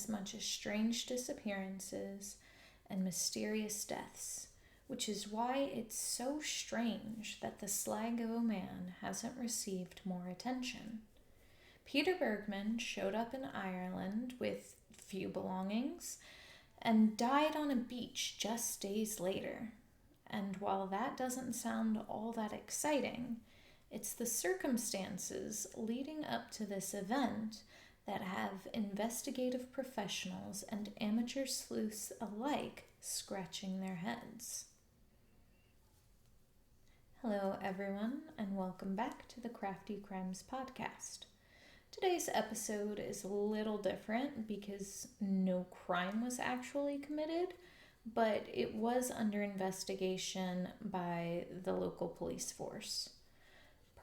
as much as strange disappearances and mysterious deaths, which is why it's so strange that the Sligo man hasn't received more attention. Peter Bergmann showed up in Ireland with few belongings and died on a beach just days later. And while that doesn't sound all that exciting, it's the circumstances leading up to this event that have investigative professionals and amateur sleuths alike scratching their heads. Hello everyone, and welcome back to the Crafty Crimes podcast. Today's episode is a little different because no crime was actually committed, but it was under investigation by the local police force.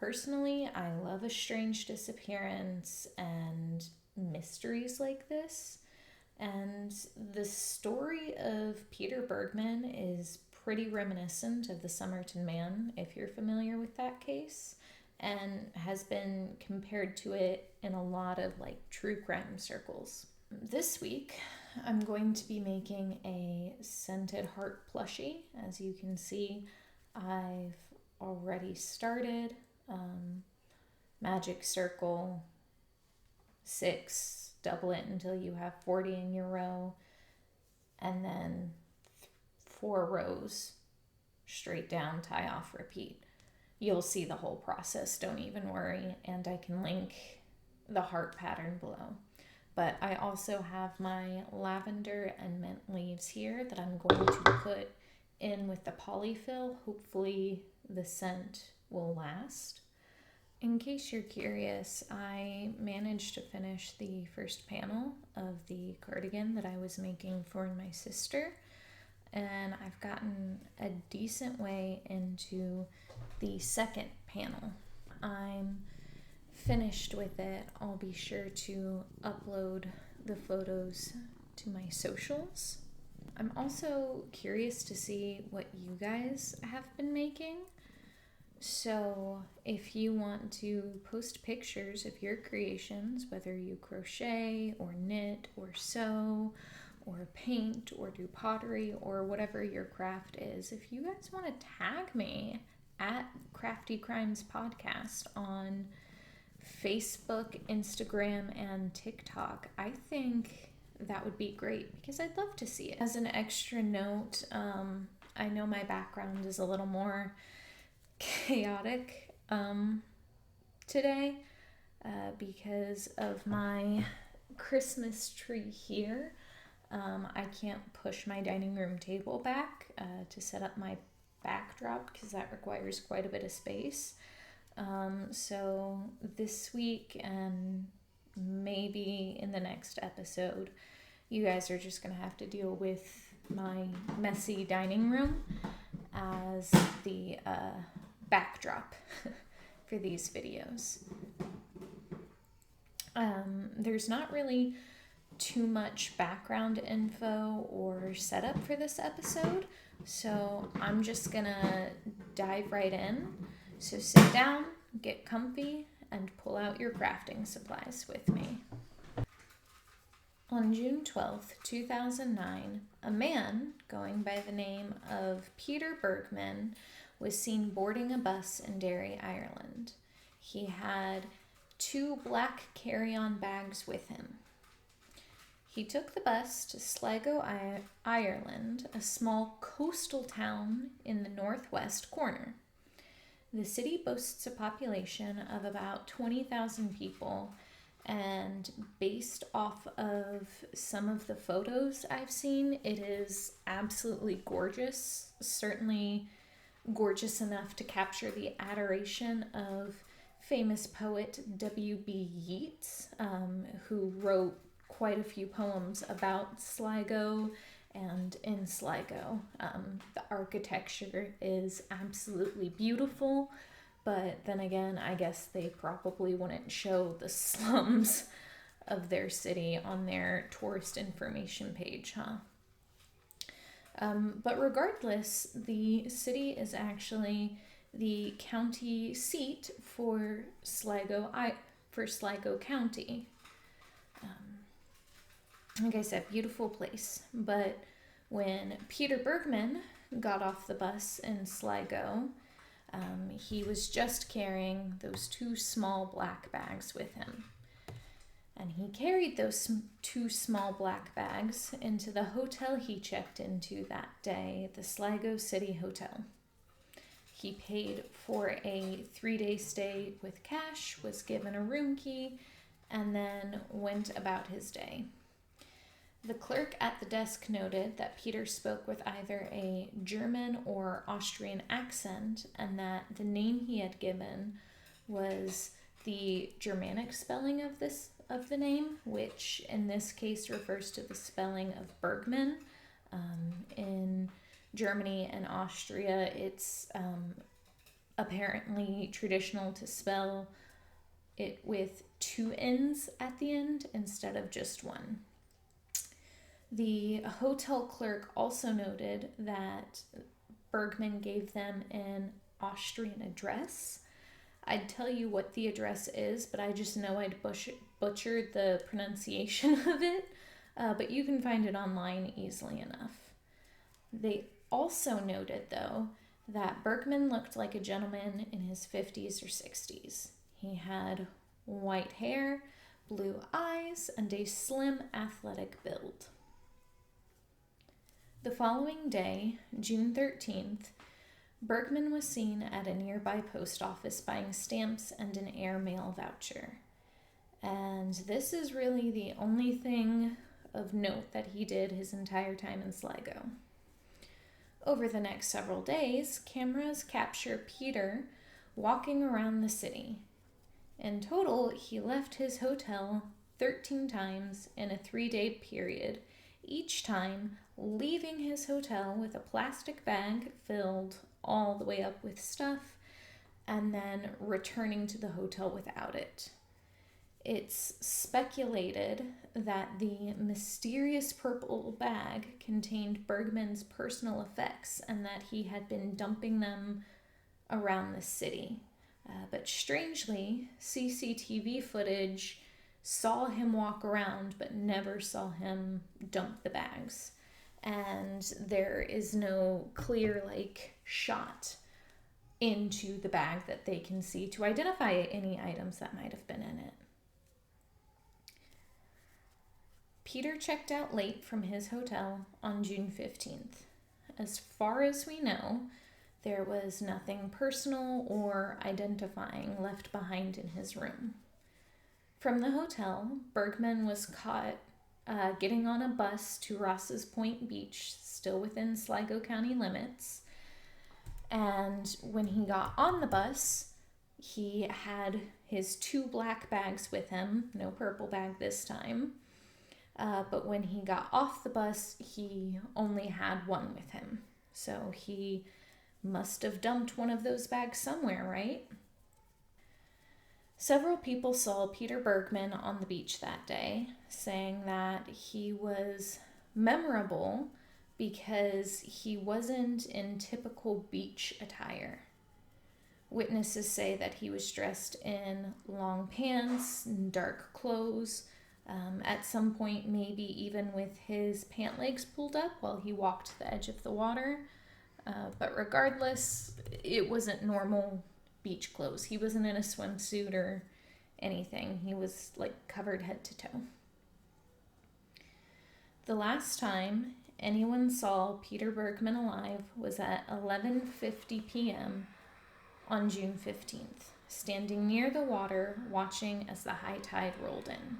Personally, I love a strange disappearance and mysteries like this, and the story of Peter Bergmann is pretty reminiscent of the Somerton Man, if you're familiar with that case, and has been compared to it in a lot of true crime circles. This week, I'm going to be making a scented heart plushie. As you can see, I've already started. Magic circle, 6, double it until you have 40 in your row, and then 4 rows, straight down, tie off, repeat. You'll see the whole process, don't even worry, and I can link the heart pattern below. But I also have my lavender and mint leaves here that I'm going to put in with the polyfill. Hopefully the scent will last. In case you're curious, I managed to finish the first panel of the cardigan that I was making for my sister, and I've gotten a decent way into the second panel. I'm finished with it. I'll be sure to upload the photos to my socials. I'm also curious to see what you guys have been making. So if you want to post pictures of your creations, whether you crochet or knit or sew or paint or do pottery or whatever your craft is, if you guys want to tag me at Crafty Crimes Podcast on Facebook, Instagram, and TikTok, I think that would be great because I'd love to see it. As an extra note, I know my background is a little more chaotic today because of my Christmas tree here. I can't push my dining room table back to set up my backdrop because that requires quite a bit of space. So this week and maybe in the next episode, you guys are just going to have to deal with my messy dining room as the backdrop for these videos. There's not really too much background info or setup for this episode, so I'm just gonna dive right in. So sit down, get comfy, and pull out your crafting supplies with me. On June 12th, 2009, a man going by the name of Peter Bergmann was seen boarding a bus in Derry, Ireland. He had 2 black carry-on bags with him. He took the bus to Sligo, Ireland, a small coastal town in the northwest corner. The city boasts a population of about 20,000 people, and based off of some of the photos I've seen, it is absolutely gorgeous. Certainly gorgeous enough to capture the adoration of famous poet W.B. Yeats, who wrote quite a few poems about Sligo and in Sligo. The architecture is absolutely beautiful, but then again, I guess they probably wouldn't show the slums of their city on their tourist information page, huh? But regardless, the city is actually the county seat for Sligo County. Like I said, beautiful place. But when Peter Bergmann got off the bus in Sligo, he was just carrying those 2 small black bags with him. And he carried those 2 small black bags into the hotel he checked into that day, the Sligo City Hotel. He paid for a 3-day stay with cash, was given a room key, and then went about his day. The clerk at the desk noted that Peter spoke with either a German or Austrian accent, and that the name he had given was the Germanic spelling of the name, which in this case refers to the spelling of Bergmann. In Germany and Austria, it's apparently traditional to spell it with 2 N's at the end instead of just 1. The hotel clerk also noted that Bergmann gave them an Austrian address. I'd tell you what the address is, but I just know I'd butchered the pronunciation of it, but you can find it online easily enough. They also noted, though, that Bergmann looked like a gentleman in his 50s or 60s. He had white hair, blue eyes, and a slim, athletic build. The following day, June 13th, Bergmann was seen at a nearby post office buying stamps and an airmail voucher. And this is really the only thing of note that he did his entire time in Sligo. Over the next several days, cameras capture Peter walking around the city. In total, he left his hotel 13 times in a 3-day period, each time leaving his hotel with a plastic bag filled all the way up with stuff, and then returning to the hotel without it. It's speculated that the mysterious purple bag contained Bergmann's personal effects and that he had been dumping them around the city. But strangely, CCTV footage saw him walk around but never saw him dump the bags. And there is no clear shot into the bag that they can see to identify any items that might have been in it. Peter checked out late from his hotel on June 15th. As far as we know, there was nothing personal or identifying left behind in his room. From the hotel, Bergmann was caught getting on a bus to Ross's Point Beach, still within Sligo County limits. And when he got on the bus, he had his 2 black bags with him, no purple bag this time. But when he got off the bus, he only had 1 with him. So he must have dumped one of those bags somewhere, right? Several people saw Peter Bergmann on the beach that day, saying that he was memorable because he wasn't in typical beach attire. Witnesses say that he was dressed in long pants and dark clothes, at some point maybe even with his pant legs pulled up while he walked the edge of the water. But regardless, it wasn't normal beach clothes. He wasn't in a swimsuit or anything. He was covered head to toe. The last time anyone saw Peter Bergmann alive was at 11:50 p.m. on June 15th, standing near the water watching as the high tide rolled in.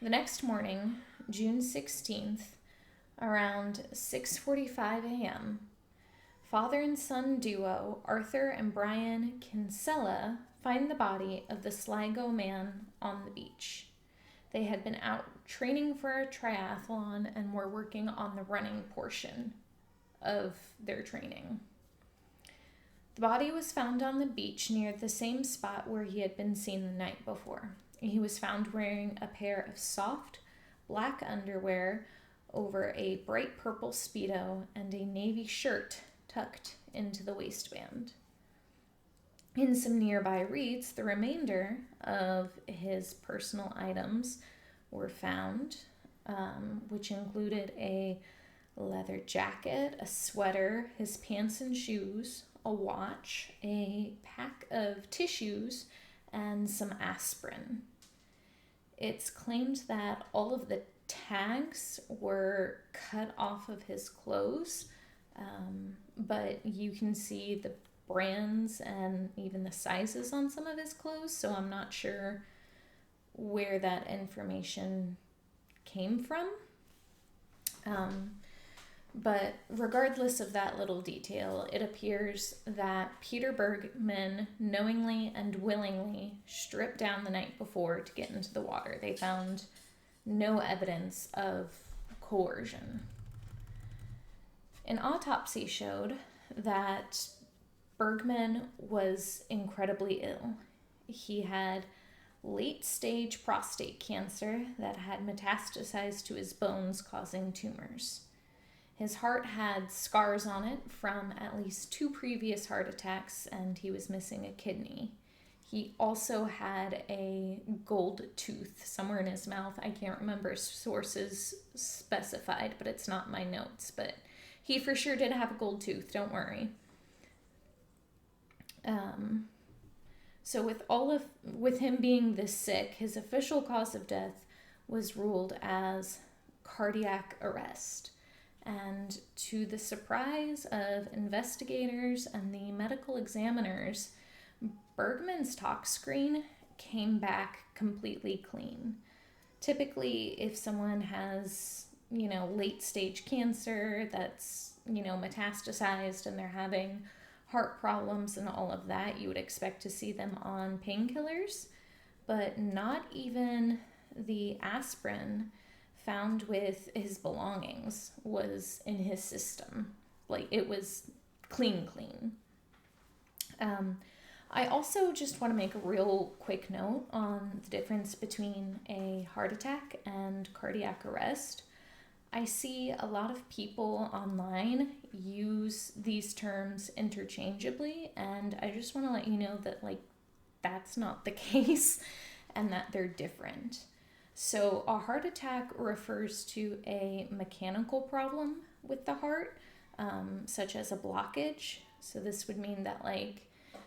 The next morning, June 16th, around 6:45 a.m., father and son duo Arthur and Brian Kinsella find the body of the Sligo man on the beach. They had been out training for a triathlon and were working on the running portion of their training. The body was found on the beach near the same spot where he had been seen the night before. He was found wearing a pair of soft, black underwear over a bright purple Speedo and a navy shirt tucked into the waistband. In some nearby reads, the remainder of his personal items were found, which included a leather jacket, a sweater, his pants and shoes, a watch, a pack of tissues, and some aspirin. It's claimed that all of the tags were cut off of his clothes, but you can see the brands and even the sizes on some of his clothes, so I'm not sure where that information came from. But regardless of that little detail, it appears that Peter Bergmann knowingly and willingly stripped down the night before to get into the water. They found no evidence of coercion. An autopsy showed that Bergmann was incredibly ill. He had late-stage prostate cancer that had metastasized to his bones, causing tumors. His heart had scars on it from at least 2 previous heart attacks, and he was missing a kidney. He also had a gold tooth somewhere in his mouth. I can't remember sources specified, but it's not in my notes. But he for sure did have a gold tooth, don't worry. So with him being this sick, his official cause of death was ruled as cardiac arrest. And to the surprise of investigators and the medical examiners, Bergmann's tox screen came back completely clean. Typically, if someone has, late stage cancer that's, metastasized and they're having heart problems and all of that, you would expect to see them on painkillers, but not even the aspirin found with his belongings was in his system. Like, it was clean. I also just want to make a real quick note on the difference between a heart attack and cardiac arrest. I see a lot of people online use these terms interchangeably, and I just want to let you know that, that's not the case and that they're different. So a heart attack refers to a mechanical problem with the heart, such as a blockage. So this would mean that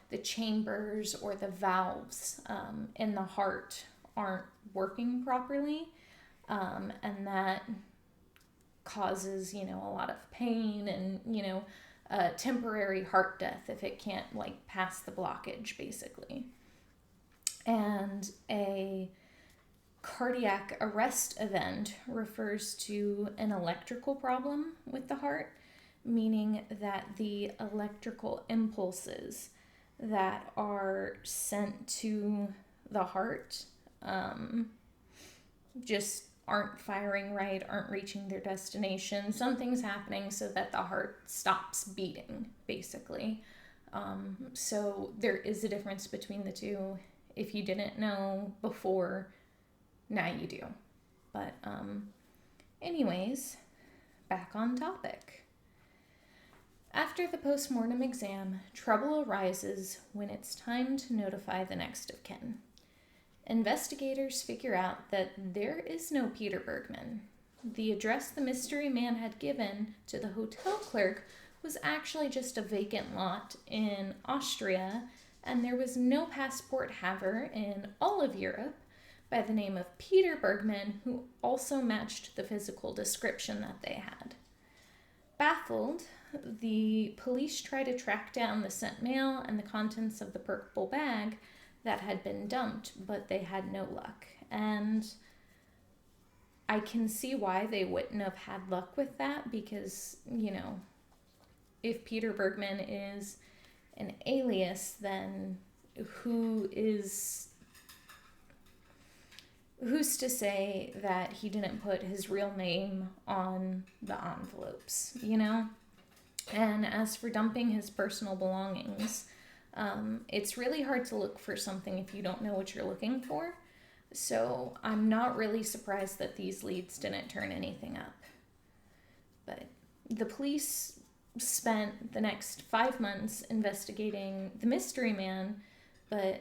the chambers or the valves in the heart aren't working properly, and that causes, a lot of pain and, temporary heart death if it can't pass the blockage, basically. And a cardiac arrest event refers to an electrical problem with the heart, meaning that the electrical impulses that are sent to the heart just aren't firing right, aren't reaching their destination. Something's happening so that the heart stops beating, basically. So there is a difference between the two. If you didn't know before, now you do. But anyways, back on topic. After the postmortem exam, trouble arises when it's time to notify the next of kin. Investigators figure out that there is no Peter Bergmann. The address the mystery man had given to the hotel clerk was actually just a vacant lot in Austria, and there was no passport haver in all of Europe by the name of Peter Bergmann who also matched the physical description that they had. Baffled, the police try to track down the sent mail and the contents of the purple bag that had been dumped, but they had no luck. And I can see why they wouldn't have had luck with that, because, if Peter Bergmann is an alias, then who's to say that he didn't put his real name on the envelopes, And as for dumping his personal belongings, it's really hard to look for something if you don't know what you're looking for. So I'm not really surprised that these leads didn't turn anything up. But the police spent the next 5 months investigating the mystery man, but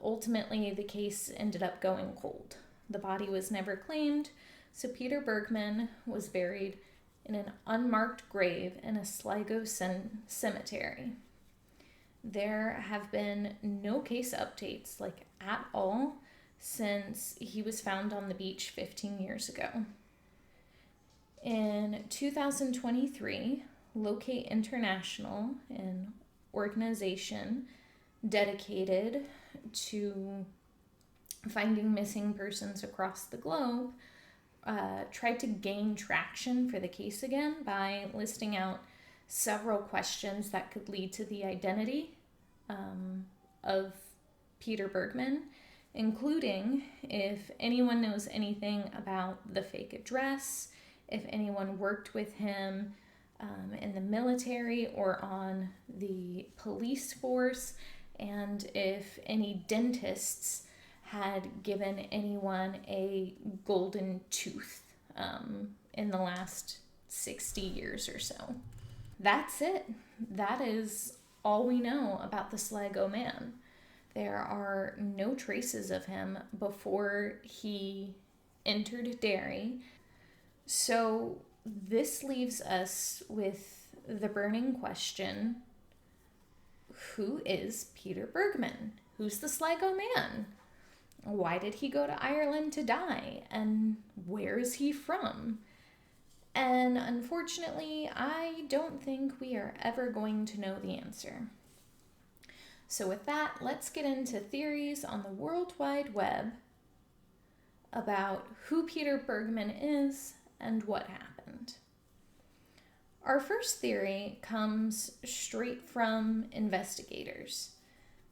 ultimately the case ended up going cold. The body was never claimed, so Peter Bergmann was buried in an unmarked grave in a Sligo cemetery. There have been no case updates, like at all, since he was found on the beach 15 years ago. In 2023, Locate International, an organization dedicated to finding missing persons across the globe, tried to gain traction for the case again by listing out several questions that could lead to the identity of Peter Bergmann, including if anyone knows anything about the fake address, if anyone worked with him in the military or on the police force, and if any dentists had given anyone a golden tooth in the last 60 years or so. That's it. That is all we know about the Sligo man. There are no traces of him before he entered Derry. So this leaves us with the burning question, who is Peter Bergmann? Who's the Sligo man? Why did he go to Ireland to die? And where is he from? And unfortunately, I don't think we are ever going to know the answer. So with that, let's get into theories on the World Wide Web about who Peter Bergmann is and what happened. Our first theory comes straight from investigators.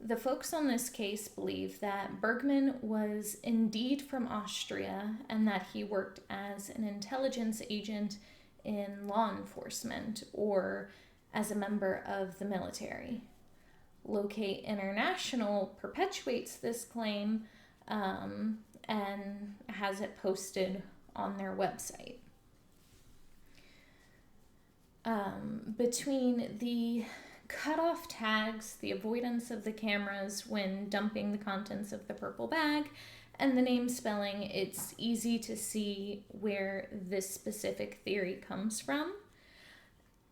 The folks on this case believe that Bergmann was indeed from Austria and that he worked as an intelligence agent in law enforcement or as a member of the military. Locate International perpetuates this claim and has it posted on their website. Between the cutoff tags, the avoidance of the cameras when dumping the contents of the purple bag, and the name spelling, it's easy to see where this specific theory comes from.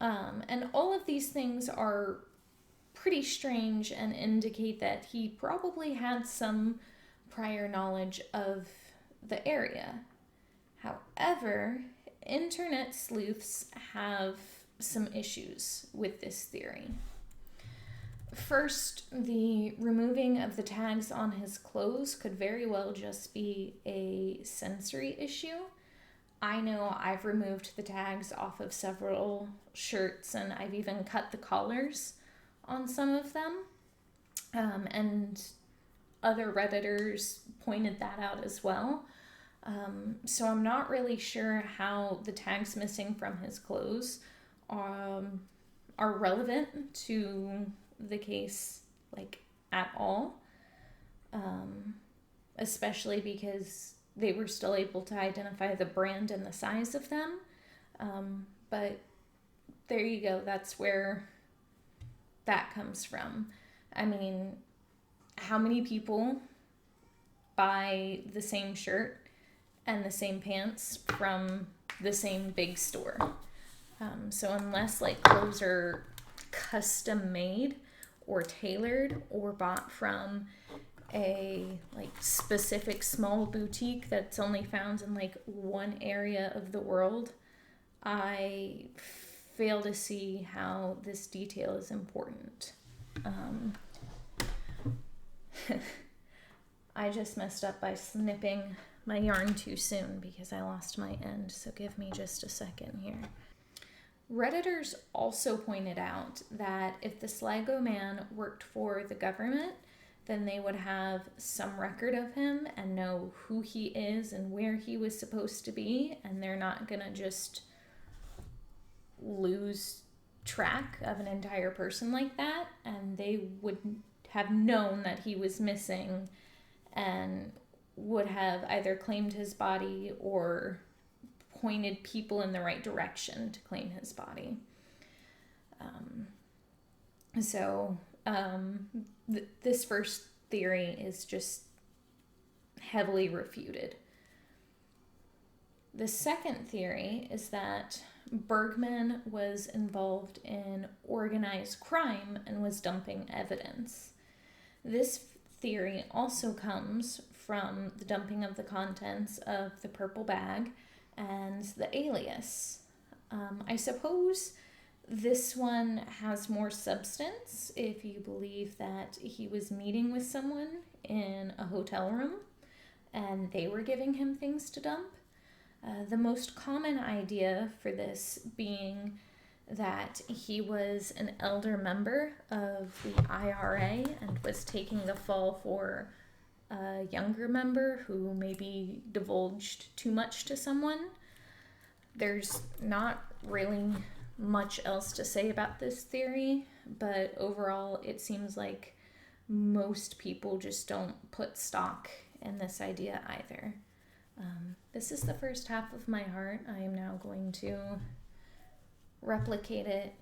And all of these things are pretty strange and indicate that he probably had some prior knowledge of the area. However, internet sleuths have some issues with this theory. First, the removing of the tags on his clothes could very well just be a sensory issue. I know I've removed the tags off of several shirts, and I've even cut the collars on some of them. And other Redditors pointed that out as well. So I'm not really sure how the tags missing from his clothes are relevant to the case, like, at all. Especially because they were still able to identify the brand and the size of them. But there you go. That's where that comes from. I mean, how many people buy the same shirt and the same pants from the same big store? So unless like clothes are custom made or tailored or bought from a like specific small boutique that's only found in like one area of the world, I fail to see how this detail is important. I just messed up by snipping my yarn too soon because I lost my end, so give me just a second here. Redditors also pointed out that if the Sligo man worked for the government, then they would have some record of him and know who he is and where he was supposed to be, and they're not gonna just lose track of an entire person like that, and they would have known that he was missing and would have either claimed his body or pointed people in the right direction to claim his body. This first theory is just heavily refuted The second theory is that Bergmann was involved in organized crime and was dumping evidence. This theory also comes from the dumping of the contents of the purple bag and the alias. I suppose this one has more substance if you believe that he was meeting with someone in a hotel room and they were giving him things to dump. The most common idea for this being that he was an elder member of the IRA and was taking the fall for a younger member who maybe divulged too much to someone. There's not really much else to say about this theory, but overall it seems like most people just don't put stock in this idea either. This is the first half of my heart. I am now going to replicate it,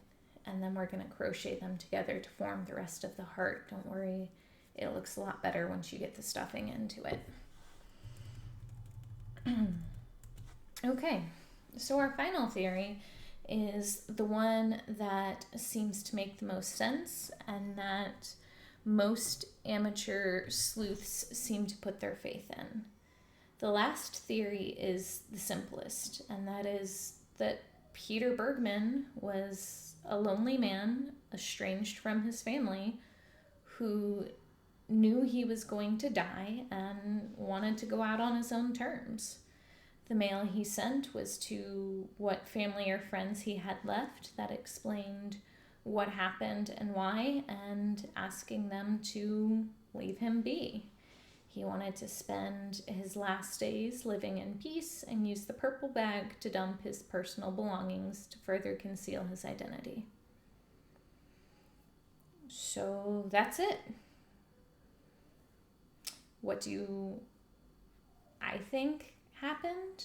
and then we're going to crochet them together to form the rest of the heart. Don't worry, it looks a lot better once you get the stuffing into it. Okay, so our final theory is the one that seems to make the most sense and that most amateur sleuths seem to put their faith in. The last theory is the simplest, and that is that Peter Bergmann was a lonely man, estranged from his family, who knew he was going to die and wanted to go out on his own terms. The mail he sent was to what family or friends he had left that explained what happened and why, and asking them to leave him be. He wanted to spend his last days living in peace and use the purple bag to dump his personal belongings to further conceal his identity. So that's it. What do I think happened?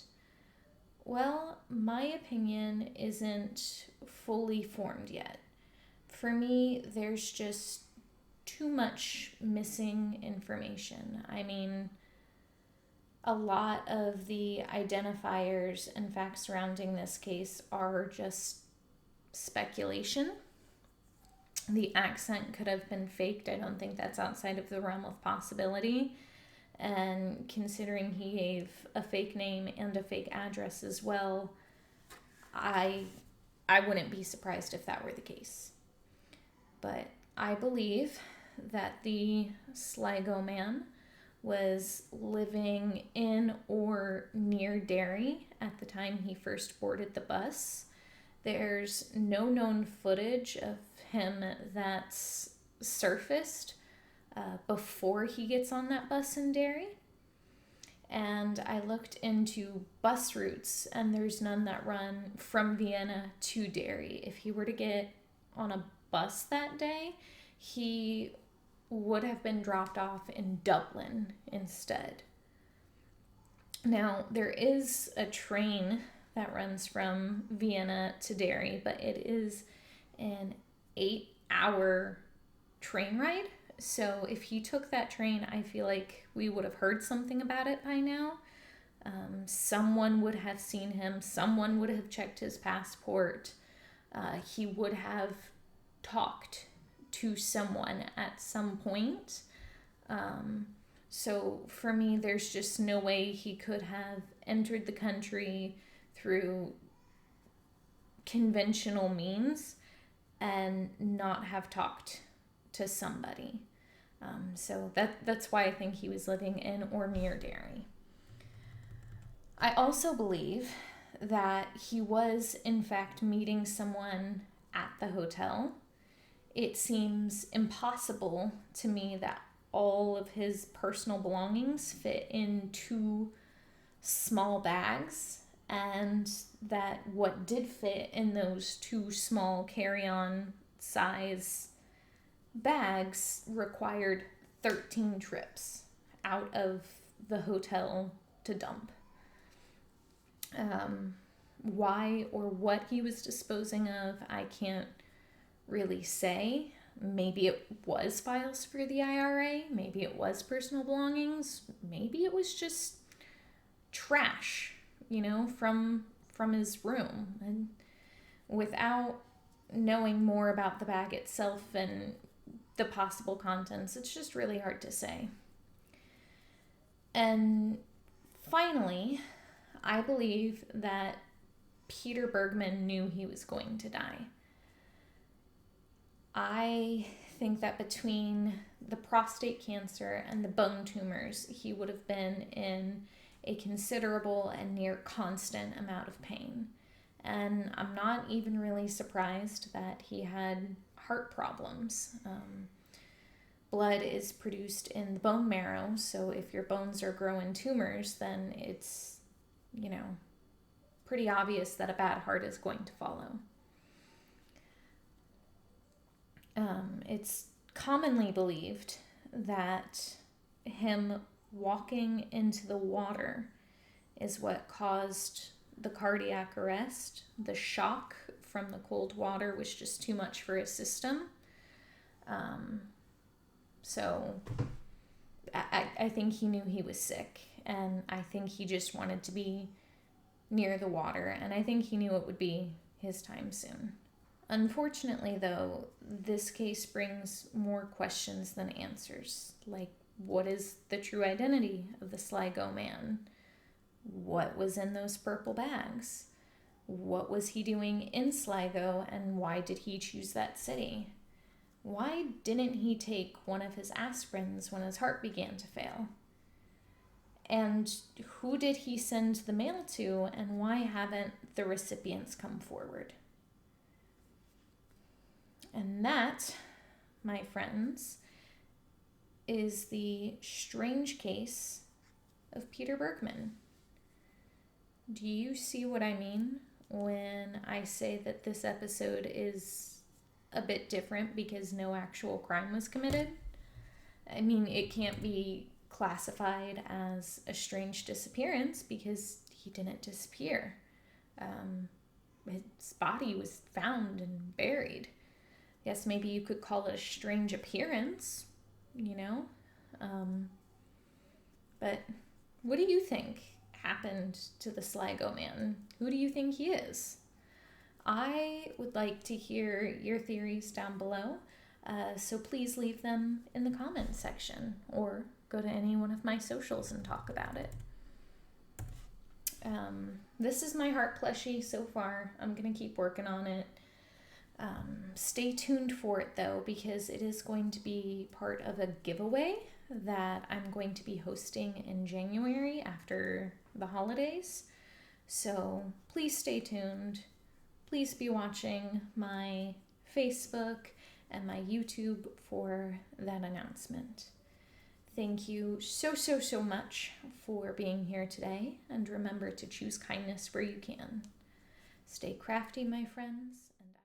Well, my opinion isn't fully formed yet. For me, there's just too much missing information. I mean, a lot of the identifiers and facts surrounding this case are just speculation. The accent could have been faked. I don't think that's outside of the realm of possibility. And considering he gave a fake name and a fake address as well, I wouldn't be surprised if that were the case. But I believe that the Sligo man was living in or near Derry at the time he first boarded the bus. There's no known footage of him that's surfaced before he gets on that bus in Derry. And I looked into bus routes, and there's none that run from Vienna to Derry. If he were to get on a bus that day, he would have been dropped off in Dublin instead. Now, there is a train that runs from Vienna to Derry, but it is an 8-hour train ride. So if he took that train, I feel like we would have heard something about it by now. Someone would have seen him. Someone would have checked his passport. He would have talked to someone at some point. So for me, there's just no way he could have entered the country through conventional means and not have talked to somebody. So that's why I think he was living in or near Derry. I also believe that he was in fact meeting someone at the hotel. It seems impossible to me that all of his personal belongings fit in 2 small bags, and that what did fit in those 2 small carry-on size bags required 13 trips out of the hotel to dump. Why or what he was disposing of, I can't really say. Maybe it was files for the IRA, maybe it was personal belongings, maybe it was just trash, from his room, and without knowing more about the bag itself and the possible contents, it's just really hard to say. And finally, I believe that Peter Bergmann knew he was going to die. I think that between the prostate cancer and the bone tumors, he would have been in a considerable and near constant amount of pain. And I'm not even really surprised that he had heart problems. Blood is produced in the bone marrow, so if your bones are growing tumors, then it's, pretty obvious that a bad heart is going to follow. It's commonly believed that him walking into the water is what caused the cardiac arrest. The shock from the cold water was just too much for his system. So I think he knew he was sick, and I think he just wanted to be near the water, and I think he knew it would be his time soon. Unfortunately, though, this case brings more questions than answers. Like, what is the true identity of the Sligo man? What was in those purple bags? What was he doing in Sligo, and why did he choose that city? Why didn't he take one of his aspirins when his heart began to fail? And who did he send the mail to, and why haven't the recipients come forward? And that, my friends, is the strange case of Peter Bergmann. Do you see what I mean when I say that this episode is a bit different because no actual crime was committed? I mean, it can't be classified as a strange disappearance because he didn't disappear. His body was found and buried. Yes, maybe you could call it a strange appearance, But what do you think happened to the Sligo man? Who do you think he is? I would like to hear your theories down below, so please leave them in the comments section or go to any one of my socials and talk about it. This is my heart plushie so far. I'm going to keep working on it. Stay tuned for it, though, because it is going to be part of a giveaway that I'm going to be hosting in January after the holidays. So please stay tuned. Please be watching my Facebook and my YouTube for that announcement. Thank you so much for being here today, and remember to choose kindness where you can. Stay crafty, my friends.